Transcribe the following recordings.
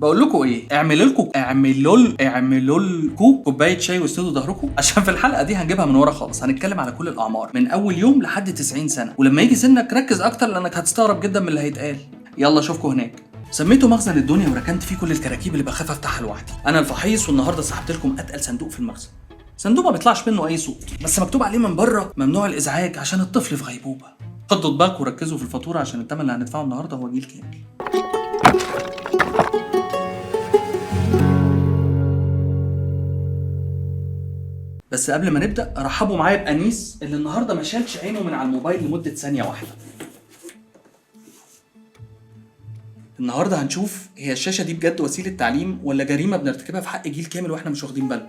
بقول لكم ايه، اعملوا لكم كوبايه شاي واسندوا ظهركم، عشان في الحلقه دي هنجيبها من ورا خالص. هنتكلم على كل الاعمار من اول يوم لحد 90 سنه، ولما يجي سنك ركز اكتر لانك هتستغرب جدا من اللي هيتقال. يلا اشوفكم هناك. سميته مخزن الدنيا وركنت فيه كل الكراكيب اللي بخاف افتحها لوحدي. انا الفحيص، والنهارده سحبت لكم اتقل صندوق في المخزن. صندوق ما بيطلعش منه اي صوت، بس مكتوب عليه من بره ممنوع الازعاج عشان الطفل في غيبوبه. خدوا بالكم وركزوا في الفاتوره عشان الثمن اللي هندفعه النهارده هو جيل كامل. بس قبل ما نبدأ رحبوا معايا بأنيس اللي النهاردة ما شالش عينه من على الموبايل لمدة ثانية واحدة. النهاردة هنشوف هي الشاشة دي بجد وسيلة تعليم ولا جريمة بنرتكبها في حق جيل كامل واحنا مش واخدين بالنا.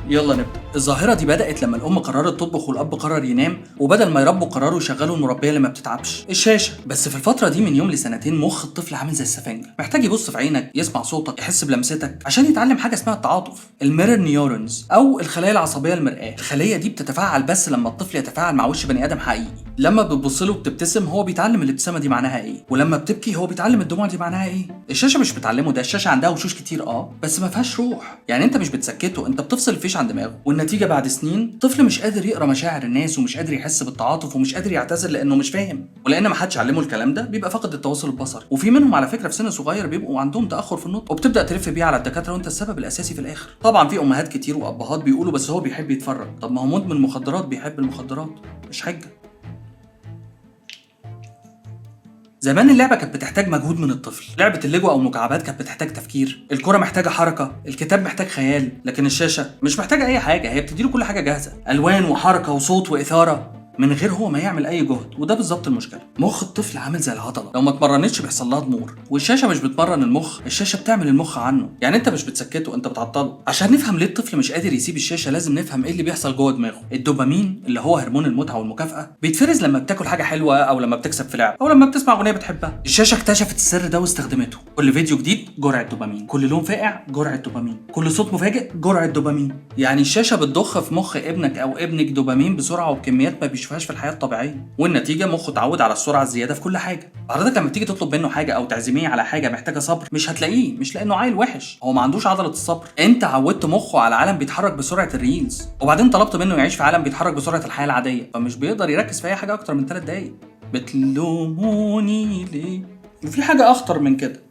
يلا نبدأ. الظاهرة دي بدأت لما الأم قررت تطبخ والأب قرر ينام، وبدل ما يربوا قرروا يشغلوا المربية اللي ما بتتعبش الشاشة. بس في الفترة دي من يوم لسنتين مخ الطفل عامل زي السفنجة، محتاج يبص في عينك، يسمع صوتك، يحس بلمستك عشان يتعلم حاجة اسمها التعاطف، الميرور نيورونز أو الخلايا العصبية المرآة. الخلية دي بتتفاعل بس لما الطفل يتفاعل مع وش بني آدم حقيقي. لما بتبص له وبتبتسم هو بيتعلم الابتسامة دي معناها ايه، ولما بتبكي هو بيتعلم الدموع دي معناها ايه. الشاشة مش بتعلمه ده، الشاشة عندها وشوش كتير بس ما فيهاش روح. يعني انت مش بتسكته، انت بتفصل الفيش عن دماغه، والنتيجة بعد سنين طفل مش قادر يقرا مشاعر الناس ومش قادر يحس بالتعاطف ومش قادر يعتذر لانه مش فاهم، ولان ما حدش علمه الكلام ده بيبقى فاقد التواصل البصري. وفي منهم على فكرة في سن صغير بيبقوا عندهم تأخر في النطق، وبتبدأ تلف بيه على الدكاترة وانت السبب الاساسي في الاخر. طبعا في امهات كتير وابهات بيقولوا بس هو بيحب يتفرج. طب ما هو مدمن مخدرات بيحب المخدرات، مش حجة. زمان اللعبة كانت بتحتاج مجهود من الطفل، لعبة الليجو أو المكعبات كانت بتحتاج تفكير، الكرة محتاجة حركة، الكتاب محتاج خيال، لكن الشاشة مش محتاجة أي حاجة، هي بتديله كل حاجة جاهزة، ألوان وحركة وصوت وإثارة من غير هو ما يعمل أي جهد. وده بالظبط المشكلة. مخ الطفل عامل زي العضلة، لو ما اتمرنتش بيحصل لها ضمور، والشاشة مش بتمرن المخ، الشاشة بتعمل المخ عنه. يعني أنت مش بتسكته، أنت بتعطله. عشان نفهم ليه الطفل مش قادر يسيب الشاشة لازم نفهم إيه اللي بيحصل جوه دماغه. الدوبامين اللي هو هرمون المتعة والمكافأة بيتفرز لما بتاكل حاجة حلوة أو لما بتكسب في لعبة أو لما بتسمع أغنية بتحبها. الشاشة اكتشفت السر ده واستخدمته. كل فيديو جديد جرعة دوبامين، كل لون فاقع جرعة دوبامين، كل صوت مفاجئ جرعة دوبامين. يعني الشاشة بتضخ في مخ ابنك أو ابنك دوبامين بسرعة وبكميات ما بيشوفهاش في الحياة الطبيعية، والنتيجة مخه اتعود على السرعة الزيادة في كل حاجة. حضرتك لما تيجي تطلب منه حاجة أو تعزميه على حاجة محتاجة صبر مش هتلاقيه، مش لأنه عيل وحش، هو ما عندوش عضلة الصبر. أنت عودت مخه على عالم بيتحرك بسرعة الريلز، وبعدين طلبت منه يعيش في عالم بيتحرك بسرعة الحياة العادية، فمش بيقدر يركز في أي حاجة أكتر من 3 دقايق. بتلوموني ليه؟ وفي حاجة أخطر من كده.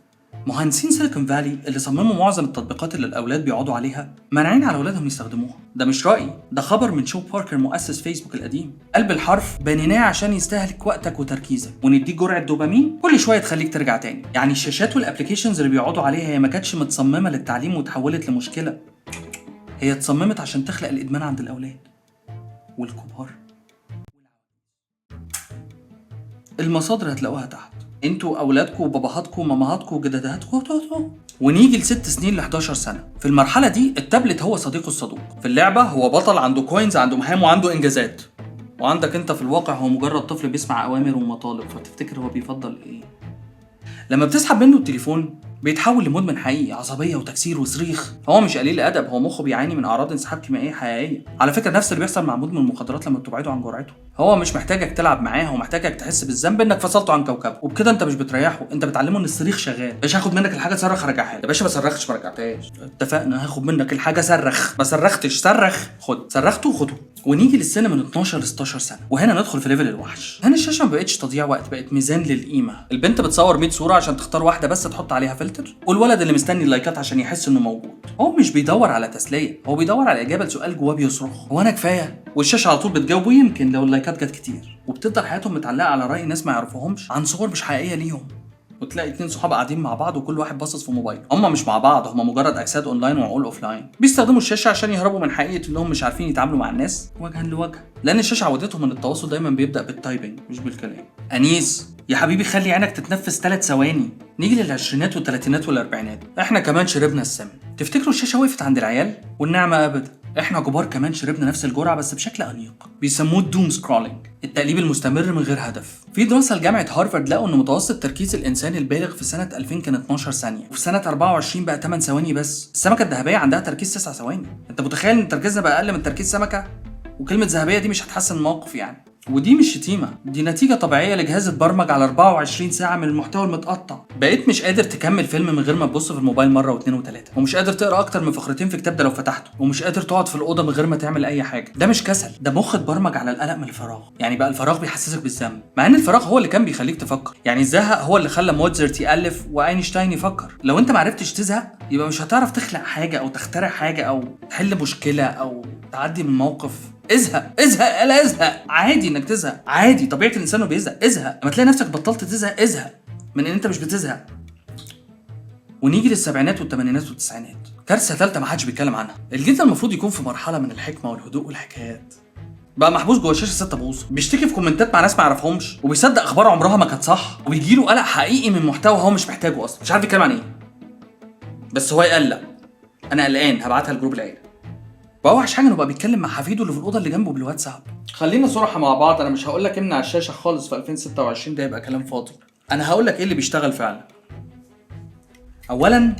مهندسين سيليكون فالي اللي صمموا معظم التطبيقات اللي الأولاد بيقعدوا عليها مانعين على أولادهم يستخدموها. ده مش رأيي، ده خبر من شو باركر مؤسس فيسبوك القديم. قلب الحرف بنيناه عشان يستهلك وقتك وتركيزك ونديك جرعة دوبامين كل شوية تخليك ترجع تاني. يعني الشاشات والابليكيشنز اللي بيقعدوا عليها هي ما كانتش متصممة للتعليم وتحولت لمشكلة، هي اتصممت عشان تخلق الإدمان عند الأولاد والكبار. المصادر هتلاقوها تحت. انتوا اولادكم وباباهاتكم ومامهاتكم وجداداتكم. ونيجي ل6 سنين ل11 سنه. في المرحله دي التابلت هو صديقه الصدوق، في اللعبه هو بطل عنده كوينز، عنده مهام وعنده انجازات، وعندك انت في الواقع هو مجرد طفل بيسمع اوامر ومطالب، فتفتكر هو بيفضل ايه. لما بتسحب منه التليفون بيتحول لمدمن حقيقي، عصبيه وتكسير وصريخ. هو مش قليل ادب، هو مخه بيعاني من اعراض انسحاب كيميائيه حقيقيه. على فكره نفس اللي بيحصل مع مدمن المخدرات لما بتبعده عن جرعته. هو مش محتاجك تلعب معاه، هو محتاجك تحس بالذنب انك فصلته عن كوكبه، وبكده انت مش بتريحه، انت بتعلمه ان الصريخ شغال. باش هاخد منك الحاجه صرخ ارجعها يا باشا، ما صرختش ما رجعتهاش. اتفقنا هاخد منك الحاجه صرخ، ما صرختش صرخ، خد صرخته خده. ونيجي للسنه من 12 ل 16 سنه، وهنا ندخل في ليفل الوحش. هنا الشاشه ما بقتش تضييع وقت، بقت ميزان للقيمه. البنت بتصور 100 صوره عشان تختار واحده بس تحط عليها فلتر، والولد اللي مستني اللايكات عشان يحس انه موجود. هو مش بيدور على تسليه، هو بيدور على اجابه لسؤال جواه بيصرخ هو انا كفايه؟ والشاشه على طول بتجاوبه يمكن لو اللايكات جت كتير، وبتفضل حياتهم متعلقه على راي ناس ما يعرفوهمش عن صور مش حقيقيه ليهم. وتلاقي 2 صحاب قاعدين مع بعض وكل واحد باصص في موبايل، هم مش مع بعض، هم مجرد اجساد اونلاين وعقول اوفلاين، بيستخدموا الشاشه عشان يهربوا من حقيقه انهم مش عارفين يتعاملوا مع الناس وجها لوجه، لان الشاشه عودتهم ان التواصل دايما بيبدا بالتايبنج مش بالكلام. انيس يا حبيبي خلي عينك تتنفس 3 ثواني. نيجي للعشرينات والثلاثينات والاربعينات، احنا كمان شربنا السم. تفتكروا الشاشه وقفت عند العيال؟ والنعمه ابدا، احنا كبار كمان شربنا نفس الجرعه بس بشكل انيق. بيسموه الدوم سكرولينج، التقليب المستمر من غير هدف. في دراسه لجامعه هارفارد لقوا ان متوسط تركيز الانسان البالغ في سنه 2000 كان 12 ثانيه، وفي سنه 24 بقى 8 ثواني بس. السمكه الذهبيه عندها تركيز 9 ثواني. انت متخيل ان تركيزنا بقى اقل من تركيز سمكه؟ وكلمه ذهبيه دي مش هتحسن الموقف يعني. ودي مش شتيمة، دي نتيجة طبيعية لجهاز اتبرمج على 24 ساعة من المحتوى المتقطع. بقيت مش قادر تكمل فيلم من غير ما تبص في الموبايل مرة واثنين وثلاثة، ومش قادر تقرا أكتر من فقرتين في كتاب ده لو فتحته، ومش قادر تقعد في الأوضة من غير ما تعمل أي حاجة. ده مش كسل، ده مخ اتبرمج على القلق من الفراغ. يعني بقى الفراغ بيحسسك بالذنب، مع إن الفراغ هو اللي كان بيخليك تفكر. يعني الزهق هو اللي خلى موتزارت يألف وأينشتاين يفكر. لو أنت معرفتش تزهق يبقى مش هتعرف تخلق حاجة أو تخترع حاجة أو تحل مشكلة أو تعدي من موقف. ازهق ازهق لا ازهق، عادي انك تزهق، عادي، طبيعه الانسان انه بيزهق. ازهق لما تلاقي نفسك بطلت تزهق، ازهق من ان انت مش بتزهق. ونيجي للسبعينات والثمانينات والتسعينات، كارثه ثالثه ما حدش بيتكلم عنها. الجيل ده المفروض يكون في مرحله من الحكمه والهدوء والحكايات، بقى محبوس جوه شاشه 6 بوصه، بيشتكي في كومنتات مع ناس ما يعرفهمش، وبيصدق اخبار عمرها ما كانت صح، وبيجي له قلق حقيقي من محتوى هو مش محتاجه اصلا، مش عارف يتكلم عن ايه، بس هو يقلق. انا قلقان، هبعتها لجروب العيله. واوحش حاجه انه بقى بيتكلم مع حفيده اللي في الاوضه اللي جنبه بالواتساب. خلينا صراحه مع بعض، انا مش هقول لك امنع الشاشه خالص في 2026، ده يبقى كلام فاضي. انا هقول لك ايه اللي بيشتغل فعلا. اولا،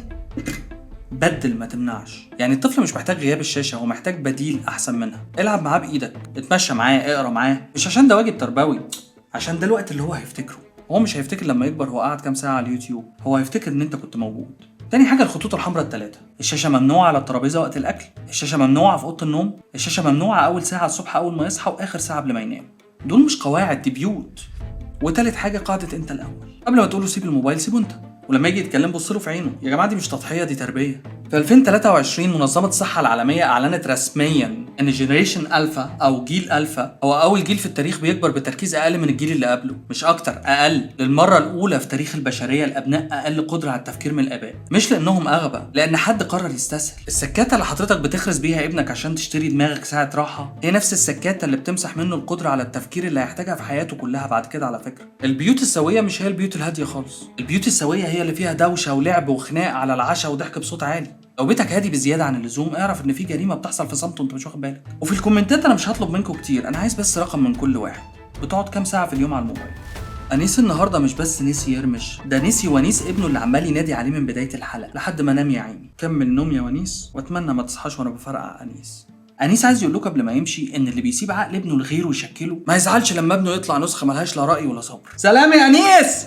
بدل ما تمنعش. يعني الطفل مش محتاج غياب الشاشه، هو محتاج بديل احسن منها. العب معاه بايدك، اتمشى معاه، اقرا معاه، مش عشان ده واجب تربوي، عشان ده الوقت اللي هو هيفتكره. هو مش هيفتكر لما يكبر هو قعد كام ساعه على اليوتيوب، هو هيفتكر ان انت كنت موجود. تاني حاجه، الخطوط الحمراء الثلاثه. الشاشه ممنوعه على الترابيزه وقت الاكل، الشاشه ممنوعه في اوضه النوم، الشاشه ممنوعه اول ساعه الصبح اول ما يصحى واخر ساعه قبل ما ينام. دول مش قواعد، دي بيوت. وتالت حاجه، قاعده انت الاول. قبل ما تقوله سيب الموبايل سيبه انت، ولما يجي يتكلم بص له في عينه. يا جماعه دي مش تضحيه، دي تربيه. في 2023 منظمه الصحه العالميه اعلنت رسميا ان جنريشن الفا او جيل الفا هو اول جيل في التاريخ بيكبر بتركيز اقل من الجيل اللي قبله، مش اكتر، اقل. للمره الاولى في تاريخ البشريه الابناء اقل قدره على التفكير من الاباء، مش لانهم اغبى، لان حد قرر يستسهل. السكاته اللي حضرتك بتخرس بيها ابنك عشان تشتري دماغك ساعه راحه هي نفس السكاته اللي بتمسح منه القدره على التفكير اللي هيحتاجها في حياته كلها بعد كده. على فكره، البيوت السويه مش هي البيوت الهاديه خالص، البيوت السويه هي اللي فيها دوشه ولعب وخناق على العشاء وضحك بصوت عالي. لو بيتك هادي بزياده عن اللزوم اعرف ان في جريمه بتحصل في صمت وانت مش واخد بالك. وفي الكومنتات انا مش هطلب منكم كتير، انا عايز بس رقم من كل واحد. بتقعد كام ساعه في اليوم على الموبايل؟ انيس النهارده مش بس نسي يرمش، ده نسي ونيس ابنه اللي عمال ينادي عليه من بدايه الحلقه لحد ما نام. يا عيني كمل نوم يا ونيس، واتمنى ما تصحاش وانا بفرقع انيس. انيس عايز يقول له قبل ما يمشي ان اللي بيسيب عقل ابنه لغيره يشكله ما يزعلش لما ابنه يطلع نسخه ملهاش لا راي ولا صبر. سلام يا انيس.